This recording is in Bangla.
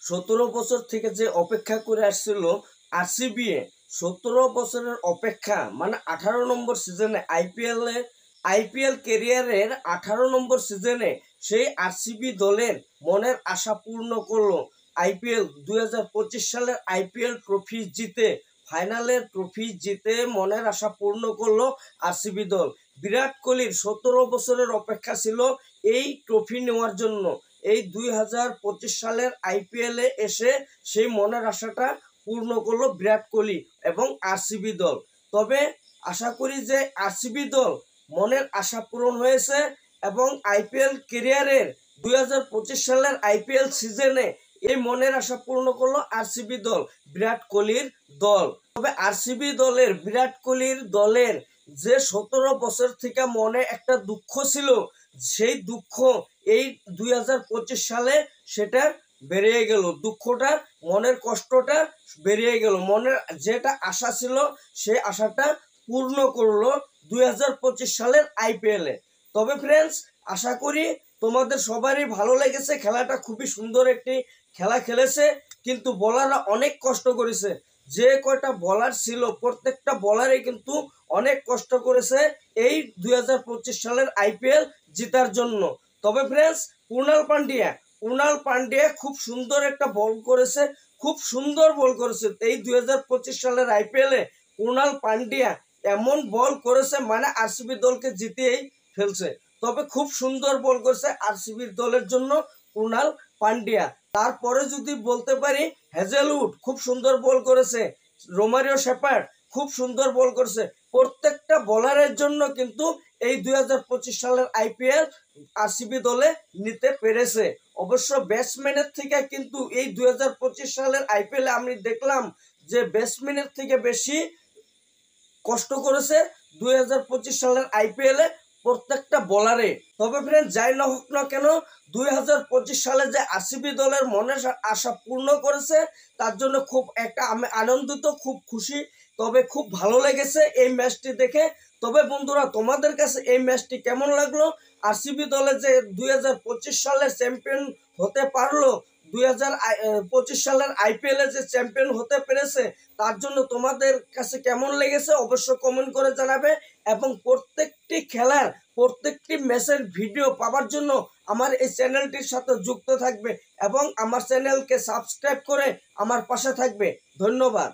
17 বছর থেকে যে অপেক্ষা করে আসছিল আরসিবি 17 বছরের অপেক্ষা মানে 18 নম্বর সিজনে আইপিএল ক্যারিয়ারের 18 নম্বর সিজনে সেই আরসিবি দলের মনের আশা পূর্ণ করলো। আইপিএল 2025 সালের আইপিএল ট্রফি জিতে ফাইনালের ট্রফি জিতে মনের আশা পূর্ণ করলো আরসিবি দল। বিরাট কোহলির 17 বছরের অপেক্ষা ছিল এই ট্রফি নেওয়ার জন্য। এই 2025 সালের আইপিএলে এসে সেই মনের আশাটা পূর্ণ করলো বিরাট কোহলি এবং আরসিবি দল। তবে আশা করি যে আরসিবি দল মনের আশা পূরণ হয়েছে এবং আইপিএল ক্যারিয়ারের 2025 সালের আইপিএল সিজনে এই মনের আশা পূর্ণ করলো আরসিবি দল, বিরাট কোহলির দল। তবে আরসিবি দলের বিরাট কোহলির দলের যে 17 বছর থেকে মনে একটা দুঃখ ছিল, সেই দুঃখ এই 2025 সালে সেটা বেরিয়ে গেল। দুঃখটা, মনের কষ্টটা বেরিয়ে গেল। মনের যেটা আশা ছিল সেই আশাটা পূর্ণ করলো 2025 সালের আইপিএলে। তবে ফ্রেন্ডস, আশা করি তোমাদের সবারই ভালো লেগেছে। খেলাটা খুবই সুন্দর একটি খেলা খেলেছে, কিন্তু বলাররা অনেক কষ্ট করেছে। যে কয়টা বলার ছিল প্রত্যেকটা বলারই কিন্তু অনেক কষ্ট করেছে এই 2025 সালের আইপিএল জেতার জন্য। তবে ফ্রেন্ডস, কুণাল পান্ডিয়া খুব সুন্দর একটা বল করেছে, খুব সুন্দর বল করেছে। এই 2025 সালের আইপিএলে কুণাল পান্ডিয়া এমন বল করেছে মানে আরসিবি দলকে জিতিয়েই ফেলছে। তবে খুব সুন্দর বল করেছে আরসিবি দলের জন্য কুণাল পান্ডিয়া। তারপরে যদি বলতে পারি, হেজেলউড খুব সুন্দর বল করেছে, রোমারিও শেপার্ড খুব সুন্দর বল করেছে। প্রত্যেকটা বলারের জন্য কিন্তু এই 2025 সালের আইপিএল আরসিবি দলে নিতে পেরেছে। অবশ্য ব্যাটসম্যানের থেকে কিন্তু এই 2025 সালের আইপিএলে আমি দেখলাম যে ব্যাটসম্যানের থেকে বেশি কষ্ট করেছে 2025 সালের আইপিএলে প্রত্যেকটা বলারে। তবে ফ্রেন্ড, যাই না হোক না কেন, 2025 সালে যে আরসিবি দলের মনের আশা পূর্ণ করেছে তার জন্য খুব একটা আমি আনন্দিত, খুব খুশি। তবে খুব ভালো লেগেছে এই ম্যাচটি দেখে। তবে বন্ধুরা, তোমাদের কাছে এই ম্যাচটি কেমন লাগলো? আরসিবি দলে যে 2025 সালের চ্যাম্পিয়ন হতে পারলো, 2025 সালের আইপিএলে যে চ্যাম্পিয়ন হতে পেরেছে, তার জন্য তোমাদের কাছে কেমন লেগেছে অবশ্যই কমেন্ট করে জানাবে। এবং প্রত্যেকটি খেলার প্রত্যেকটি ম্যাচের ভিডিও পাওয়ার জন্য আমার এই চ্যানেলটির সাথে যুক্ত থাকবে এবং আমার চ্যানেলকে সাবস্ক্রাইব করে আমার পাশে থাকবে। ধন্যবাদ।